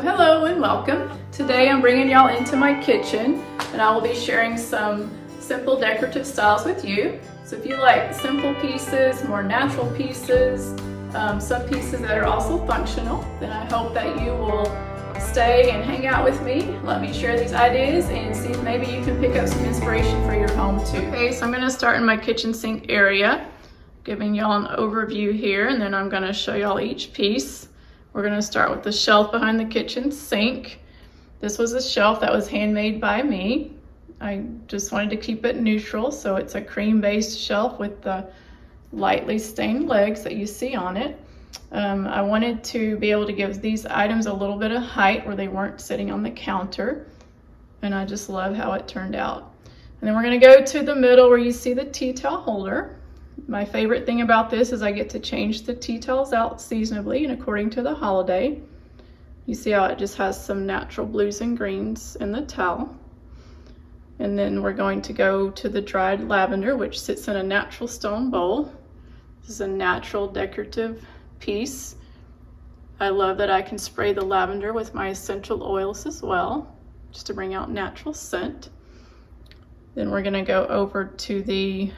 Hello and welcome. Today I'm bringing y'all into my kitchen and I will be sharing some simple decorative styles with you. So if you like simple pieces, more natural pieces, some pieces that are also functional, then I hope that you will stay and hang out with me. Let me share these ideas and see if maybe you can pick up some inspiration for your home too. Okay, so I'm going to start in my kitchen sink area, giving y'all an overview here, and then I'm going to show y'all each piece. We're going to start with the shelf behind the kitchen sink. This was a shelf that was handmade by me. I just wanted to keep it neutral, so it's a cream-based shelf with the lightly stained legs that you see on it. I wanted to be able to give these items a little bit of height where they weren't sitting on the counter, and I just love how it turned out. And then we're going to go to the middle where you see the tea towel holder. My favorite thing about this is I get to change the tea towels out seasonably and according to the holiday. You see how it just has some natural blues and greens in the towel. And then we're going to go to the dried lavender, which sits in a natural stone bowl. This is a natural decorative piece. I love that I can spray the lavender with my essential oils as well, just to bring out natural scent. Then we're going to go over to the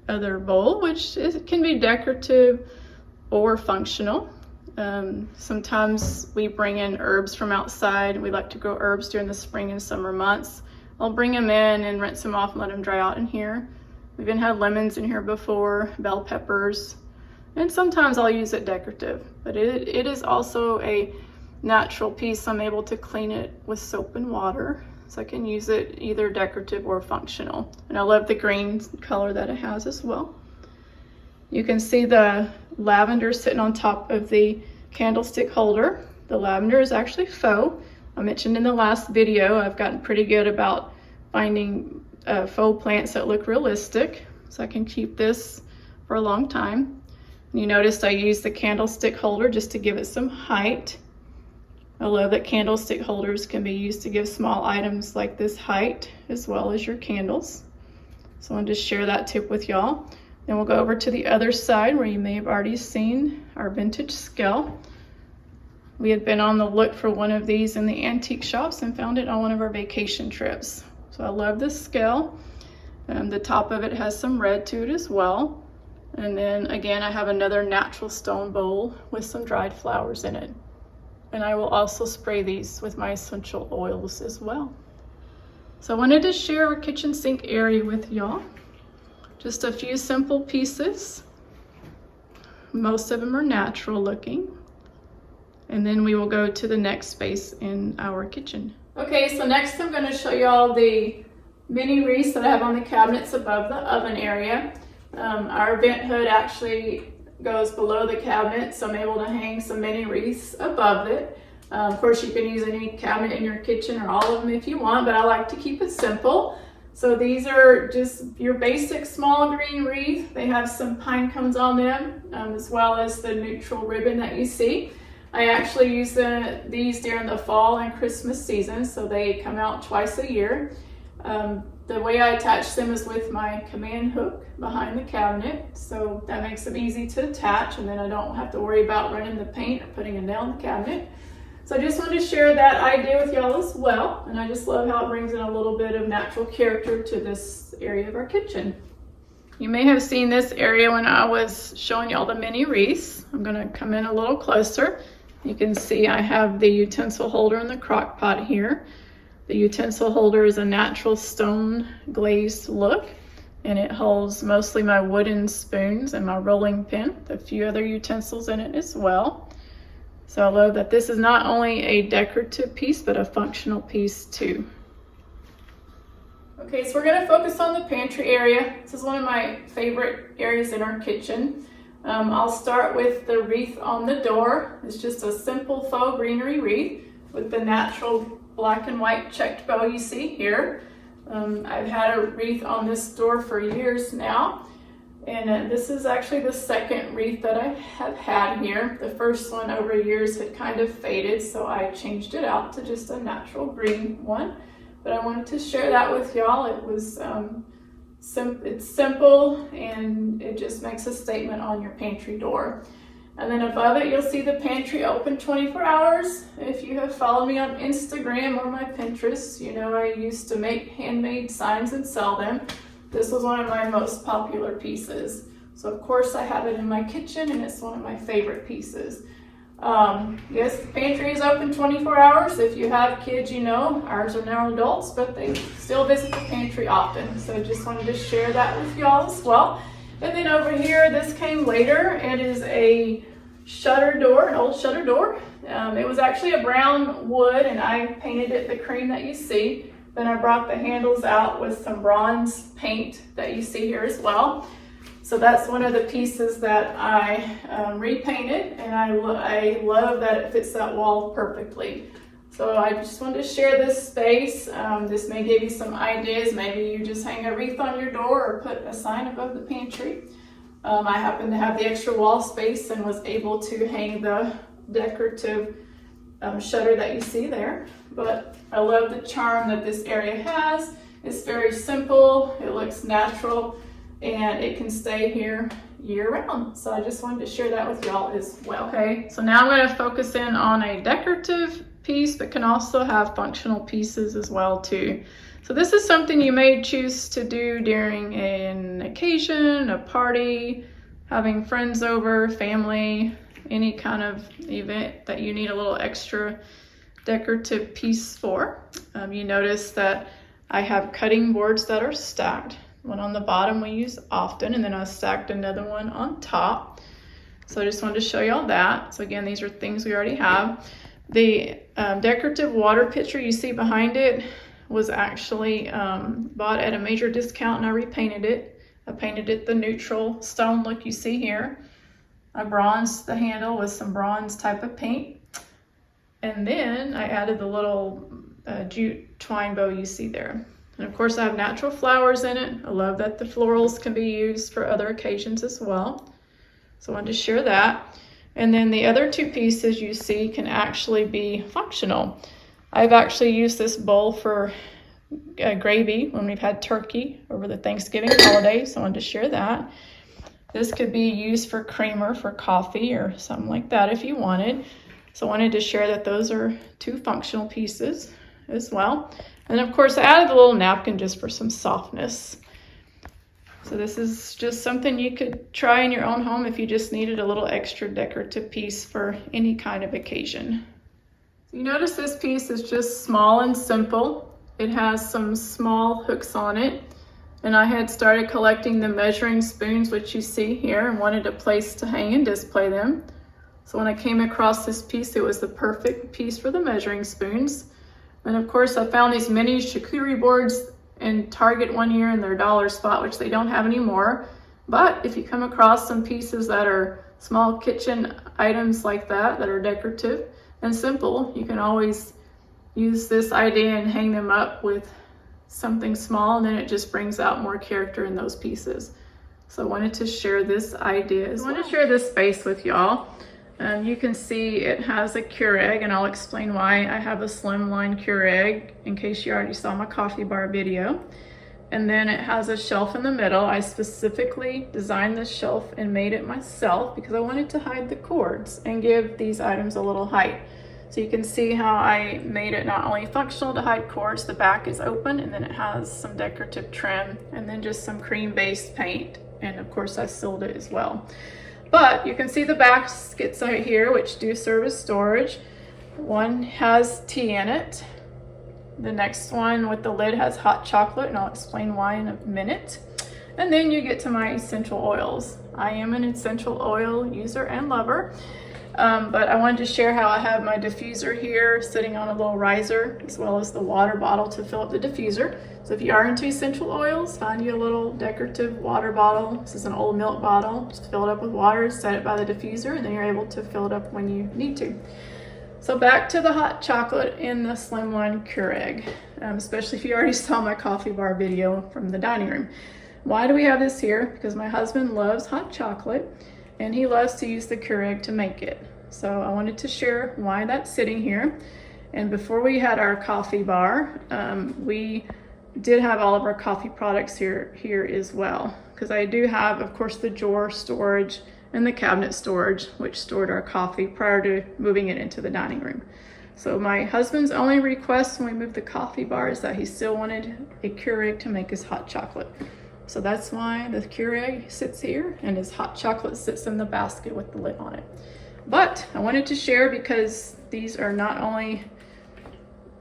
other bowl, which can be decorative or functional. Sometimes we bring in herbs from outside. We like to grow herbs during the spring and summer months. I'll bring them in and rinse them off and let them dry out in here. We've even had lemons in here before, bell peppers, and sometimes I'll use it decorative, but it is also a natural piece. I'm able to clean it with soap and water, so I can use it either decorative or functional. And I love the green color that it has as well. You can see the lavender sitting on top of the candlestick holder. The lavender is actually faux. I mentioned in the last video, I've gotten pretty good about finding faux plants that look realistic, so I can keep this for a long time. And you noticed I used the candlestick holder just to give it some height. I love that candlestick holders can be used to give small items like this height as well as your candles. So I wanted to share that tip with y'all. Then we'll go over to the other side where you may have already seen our vintage scale. We had been on the look for one of these in the antique shops and found it on one of our vacation trips. So I love this scale. The top of it has some red to it as well. And then again, I have another natural stone bowl with some dried flowers in it. And I will also spray these with my essential oils as well. So I wanted to share our kitchen sink area with y'all. Just a few simple pieces. Most of them are natural looking. And then we will go to the next space in our kitchen. Okay, so next I'm going to show y'all the mini wreaths that I have on the cabinets above the oven area. Our vent hood actually goes below the cabinet, so I'm able to hang some mini wreaths above it. Of course, you can use any cabinet in your kitchen or all of them if you want, but I like to keep it simple. So these are just your basic small green wreath. They have some pine cones on them, as well as the neutral ribbon that you see. I actually use these during the fall and Christmas season, so they come out twice a year. The way I attach them is with my command hook behind the cabinet, so that makes them easy to attach, and then I don't have to worry about running the paint or putting a nail in the cabinet. So I just wanted to share that idea with y'all as well, and I just love how it brings in a little bit of natural character to this area of our kitchen. You may have seen this area when I was showing y'all the mini wreaths. I'm going to come in a little closer. You can see I have the utensil holder in the crock pot here. The utensil holder is a natural stone glazed look, and it holds mostly my wooden spoons and my rolling pin with a few other utensils in it as well. So I love that this is not only a decorative piece, but a functional piece too. Okay, so we're going to focus on the pantry area. This is one of my favorite areas in our kitchen. I'll start with the wreath on the door. It's just a simple faux greenery wreath with the natural black and white checked bow you see here. I've had a wreath on this door for years now, and this is actually the second wreath that I have had here. The first one over years had kind of faded, so I changed it out to just a natural green one. But I wanted to share that with y'all. It was it's simple, and it just makes a statement on your pantry door. And then above it, you'll see the pantry open 24 hours. If you have followed me on Instagram or my Pinterest, you know I used to make handmade signs and sell them. This was one of my most popular pieces. So of course I have it in my kitchen and it's one of my favorite pieces. Yes, the pantry is open 24 hours. If you have kids, you know, ours are now adults, but they still visit the pantry often. So I just wanted to share that with y'all as well. And then over here, this came later. It is a shutter door, an old shutter door. It was actually a brown wood and I painted it the cream that you see. Then I brought the handles out with some bronze paint that you see here as well. So that's one of the pieces that I repainted, and I love that it fits that wall perfectly. So I just wanted to share this space. This may give you some ideas. Maybe you just hang a wreath on your door or put a sign above the pantry. I happen to have the extra wall space and was able to hang the decorative shutter that you see there. But I love the charm that this area has. It's very simple, it looks natural, and it can stay here year round. So I just wanted to share that with y'all as well. Okay, so now I'm going to focus in on a decorative piece, but can also have functional pieces as well too. So this is something you may choose to do during an occasion, a party, having friends over, family, any kind of event that you need a little extra decorative piece for. You notice that I have cutting boards that are stacked. One on the bottom we use often, and then I stacked another one on top. So I just wanted to show y'all that. So again, these are things we already have. The decorative water pitcher you see behind it was actually bought at a major discount, and I repainted it. I painted it the neutral stone look you see here. I bronzed the handle with some bronze type of paint. And then I added the little jute twine bow you see there. And of course I have natural flowers in it. I love that the florals can be used for other occasions as well. So I wanted to share that. And then the other two pieces you see can actually be functional. I've actually used this bowl for gravy when we've had turkey over the Thanksgiving holiday. So I wanted to share that. This could be used for creamer for coffee or something like that if you wanted. So I wanted to share that those are two functional pieces as well. And of course I added a little napkin just for some softness. So this is just something you could try in your own home if you just needed a little extra decorative piece for any kind of occasion. You notice this piece is just small and simple. It has some small hooks on it. And I had started collecting the measuring spoons, which you see here, and wanted a place to hang and display them. So when I came across this piece, it was the perfect piece for the measuring spoons. And of course, I found these mini charcuterie boards in Target one year in their dollar spot, which they don't have anymore. But if you come across some pieces that are small kitchen items like that are decorative and simple, you can always use this idea and hang them up with something small, and then it just brings out more character in those pieces. So I wanted to share this idea as well. I want to share this space with y'all. You can see it has a Keurig, and I'll explain why I have a slimline Keurig in case you already saw my coffee bar video. And then it has a shelf in the middle. I specifically designed this shelf and made it myself because I wanted to hide the cords and give these items a little height. So you can see how I made it not only functional to hide cords, the back is open, and then it has some decorative trim, and then just some cream-based paint. And of course I sealed it as well. But you can see the baskets right here, which do serve as storage. One has tea in it. The next one with the lid has hot chocolate, and I'll explain why in a minute. And then you get to my essential oils. I am an essential oil user and lover. But I wanted to share how I have my diffuser here sitting on a little riser, as well as the water bottle to fill up the diffuser. So if you are into essential oils, find you a little decorative water bottle. This is an old milk bottle. Just fill it up with water, set it by the diffuser, and then you're able to fill it up when you need to. So back to the hot chocolate in the slimline Keurig, especially if you already saw my coffee bar video from the dining room. Why do we have this here? Because my husband loves hot chocolate, and he loves to use the Keurig to make it. So I wanted to share why that's sitting here. And before we had our coffee bar, we did have all of our coffee products here as well. Because I do have, of course, the drawer storage and the cabinet storage, which stored our coffee prior to moving it into the dining room. So my husband's only request when we moved the coffee bar is that he still wanted a Keurig to make his hot chocolate. So that's why the Keurig sits here and his hot chocolate sits in the basket with the lid on it. But I wanted to share because these are not only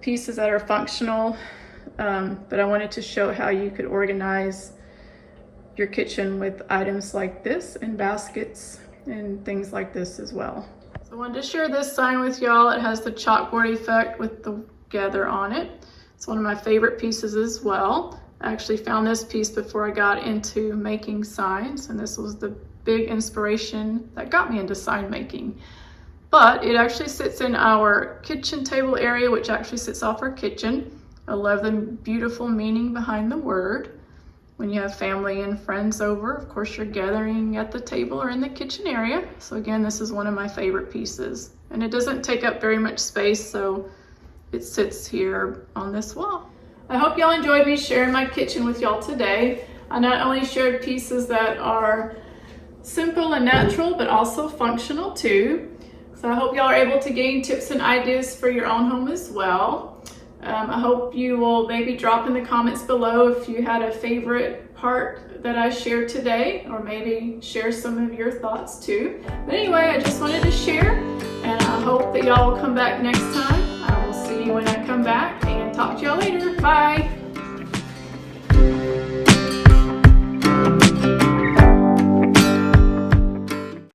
pieces that are functional, but I wanted to show how you could organize your kitchen with items like this and baskets and things like this as well. So I wanted to share this sign with y'all. It has the chalkboard effect with the gather on it. It's one of my favorite pieces as well. I actually found this piece before I got into making signs, and this was the big inspiration that got me into sign making. But it actually sits in our kitchen table area, which actually sits off our kitchen. I love the beautiful meaning behind the word. When you have family and friends over, of course, you're gathering at the table or in the kitchen area. So again, this is one of my favorite pieces. And it doesn't take up very much space, so it sits here on this wall. I hope y'all enjoyed me sharing my kitchen with y'all today. I not only shared pieces that are simple and natural, but also functional too. So I hope y'all are able to gain tips and ideas for your own home as well. I hope you will maybe drop in the comments below if you had a favorite part that I shared today, or maybe share some of your thoughts too. But anyway, I just wanted to share, and I hope that y'all will come back next time. I will see you when I come back, and talk to y'all later. Bye.